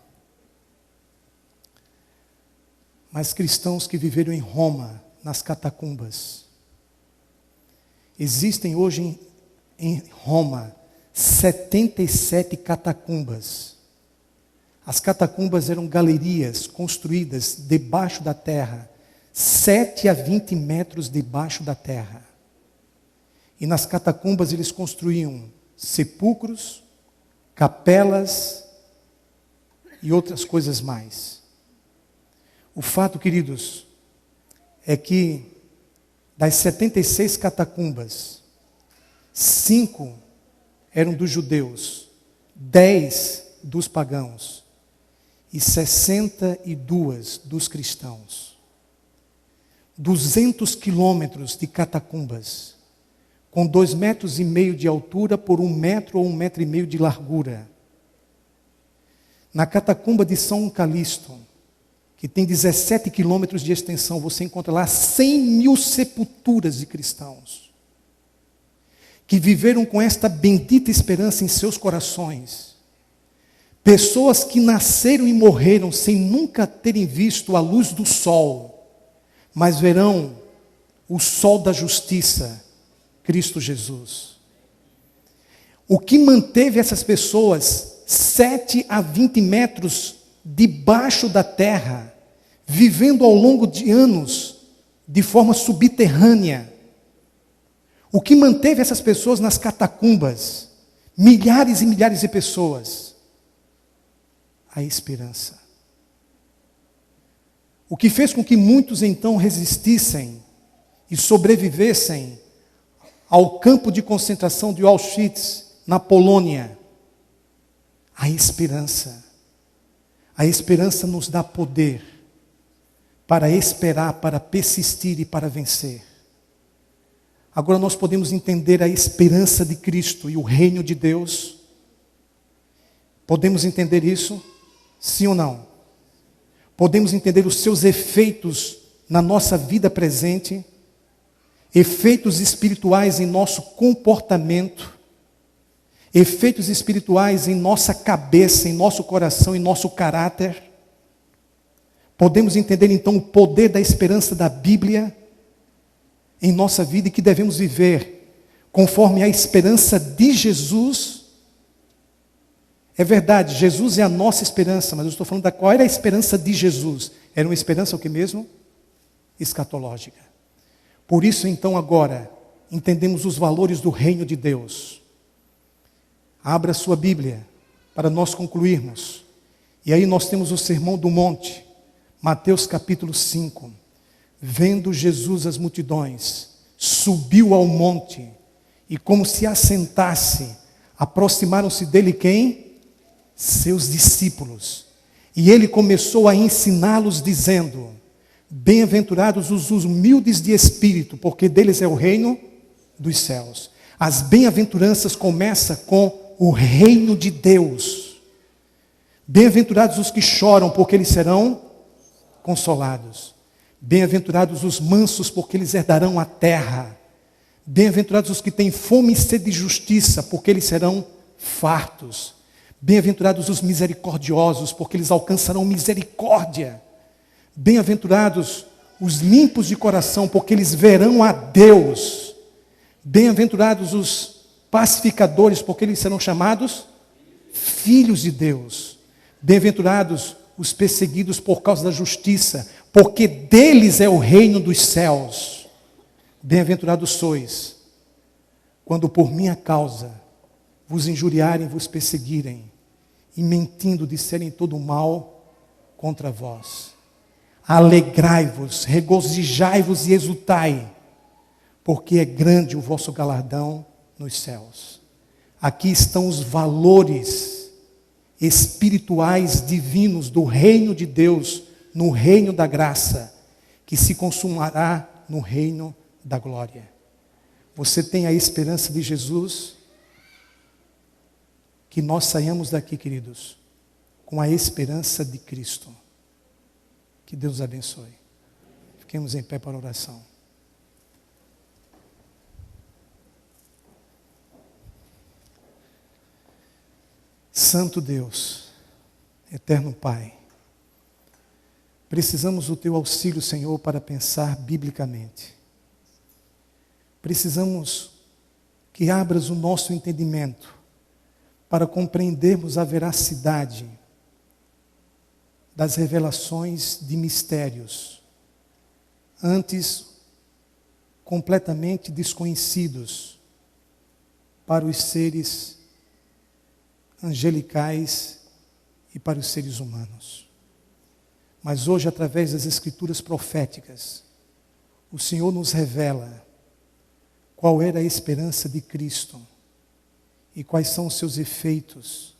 S3: Mas cristãos que viveram em Roma, nas catacumbas. Existem hoje em Roma 77 catacumbas. As catacumbas eram galerias construídas debaixo da terra, 7 a 20 metros debaixo da terra. E nas catacumbas eles construíam sepulcros, capelas e outras coisas mais. O fato, queridos, é que das 76 catacumbas, 5 eram dos judeus, 10 dos pagãos e 62 dos cristãos. 200 quilômetros de catacumbas, com 2,5 metros de altura por 1 metro ou 1,5 metro de largura. Na catacumba de São Calixto, que tem 17 quilômetros de extensão, você encontra lá 100 mil sepulturas de cristãos, que viveram com esta bendita esperança em seus corações. Pessoas que nasceram e morreram sem nunca terem visto a luz do sol, mas verão o sol da justiça, Cristo Jesus. O que manteve essas pessoas 7 a 20 metros debaixo da terra, vivendo ao longo de anos, de forma subterrânea. O que manteve essas pessoas nas catacumbas, milhares e milhares de pessoas? A esperança. O que fez com que muitos então resistissem e sobrevivessem ao campo de concentração de Auschwitz, na Polônia? A esperança. A esperança nos dá poder para esperar, para persistir e para vencer. Agora nós podemos entender a esperança de Cristo e o reino de Deus. Podemos entender isso? Sim ou não? Podemos entender os seus efeitos na nossa vida presente, efeitos espirituais em nosso comportamento, efeitos espirituais em nossa cabeça, em nosso coração, em nosso caráter. Podemos entender então o poder da esperança da Bíblia. em nossa vida e que devemos viver conforme a esperança de Jesus. É verdade, Jesus é a nossa esperança, mas eu estou falando qual era a esperança de Jesus. Era uma esperança o que mesmo? Escatológica. Por isso, então, agora, entendemos os valores do reino de Deus. Abra sua Bíblia para nós concluirmos. E aí nós temos o Sermão do Monte, Mateus capítulo 5. Vendo Jesus as multidões, subiu ao monte e como se assentasse, aproximaram-se dele quem? Seus discípulos. E ele começou a ensiná-los dizendo: bem-aventurados os humildes de espírito, porque deles é o reino dos céus. As bem-aventuranças começam com o reino de Deus. Bem-aventurados os que choram, porque eles serão consolados. Bem-aventurados os mansos, porque eles herdarão a terra. Bem-aventurados os que têm fome e sede de justiça, porque eles serão fartos. Bem-aventurados os misericordiosos, porque eles alcançarão misericórdia. Bem-aventurados os limpos de coração, porque eles verão a Deus. Bem-aventurados os pacificadores, porque eles serão chamados filhos de Deus. Bem-aventurados os perseguidos por causa da justiça, porque deles é o reino dos céus. Bem-aventurados sois, quando por minha causa vos injuriarem, vos perseguirem, e mentindo disserem todo o mal contra vós. Alegrai-vos, regozijai-vos e exultai, porque é grande o vosso galardão nos céus. Aqui estão os valores espirituais divinos do reino de Deus, no reino da graça, que se consumará no reino da glória. Você tem a esperança de Jesus? Que nós saiamos daqui, queridos, com a esperança de Cristo. Que Deus abençoe. Fiquemos em pé para a oração. Santo Deus, eterno Pai, precisamos do Teu auxílio, Senhor, para pensar biblicamente. Precisamos que abras o nosso entendimento para compreendermos a veracidade das revelações de mistérios, antes completamente desconhecidos para os seres angelicais e para os seres humanos. Mas hoje, através das Escrituras proféticas, o Senhor nos revela qual era a esperança de Cristo e quais são os seus efeitos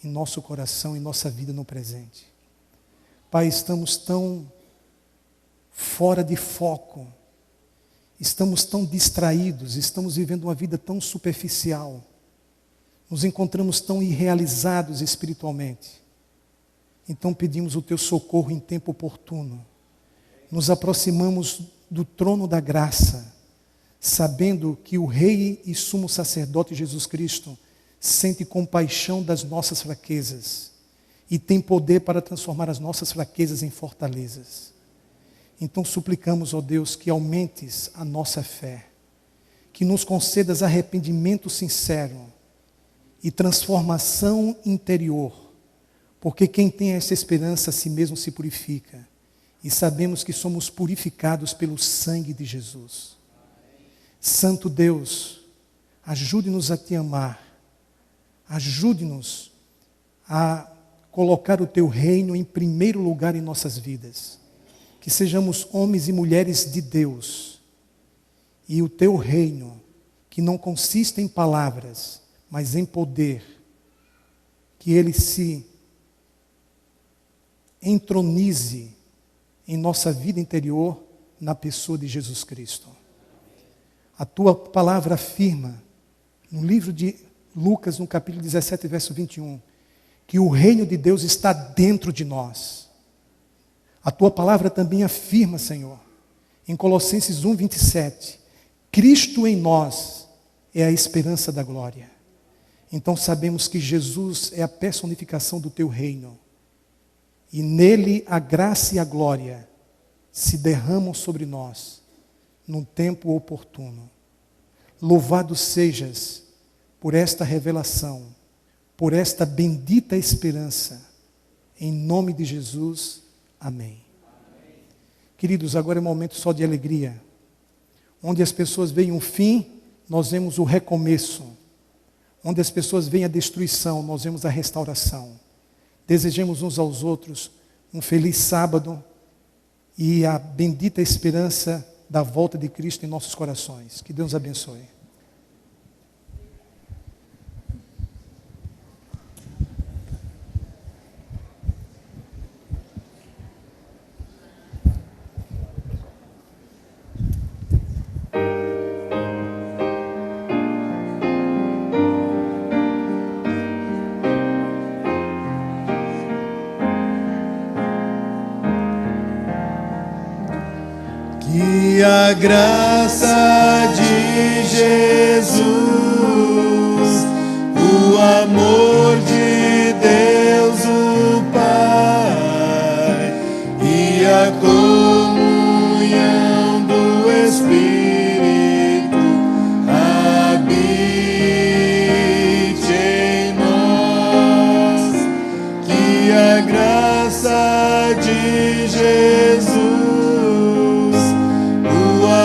S3: em nosso coração e nossa vida no presente. Pai, estamos tão fora de foco, estamos tão distraídos, estamos vivendo uma vida tão superficial, nos encontramos tão irrealizados espiritualmente. Então pedimos o Teu socorro em tempo oportuno. Nos aproximamos do trono da graça, sabendo que o Rei e Sumo Sacerdote Jesus Cristo sente compaixão das nossas fraquezas e tem poder para transformar as nossas fraquezas em fortalezas. Então suplicamos, ó Deus, que aumentes a nossa fé, que nos concedas arrependimento sincero e transformação interior, porque quem tem essa esperança a si mesmo se purifica, e sabemos que somos purificados pelo sangue de Jesus. Santo Deus, ajude-nos a Te amar, ajude-nos a colocar o Teu reino em primeiro lugar em nossas vidas, que sejamos homens e mulheres de Deus, e o Teu reino, que não consiste em palavras, mas em poder, que ele se entronize em nossa vida interior na pessoa de Jesus Cristo. A Tua palavra afirma, no livro de Lucas, no capítulo 17, verso 21, que o reino de Deus está dentro de nós. A Tua palavra também afirma, Senhor, em Colossenses 1, 27, Cristo em nós é a esperança da glória. Então sabemos que Jesus é a personificação do Teu reino. E nele a graça e a glória se derramam sobre nós, no tempo oportuno. Louvado sejas por esta revelação, por esta bendita esperança. Em nome de Jesus, amém. Queridos, agora é um momento só de alegria. Onde as pessoas veem um fim, nós vemos o recomeço. Onde as pessoas veem a destruição, nós vemos a restauração. Desejemos uns aos outros um feliz sábado e a bendita esperança da volta de Cristo em nossos corações. Que Deus abençoe.
S2: Que a graça de Jesus, o amor de Deus o Pai e a comunhão do Espírito habite em nós. Que a graça de Jesus,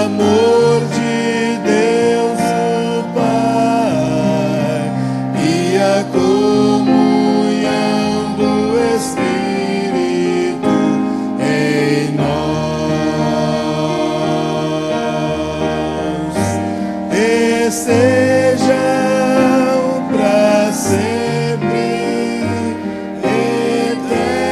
S2: amor de Deus o Pai e a comunhão do Espírito em nós estejam para sempre, eternamente.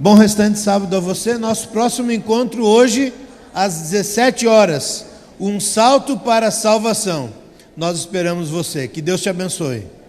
S2: Bom restante sábado a você. Nosso próximo encontro hoje às 17 horas. Um salto para a salvação. Nós esperamos você. Que Deus te abençoe.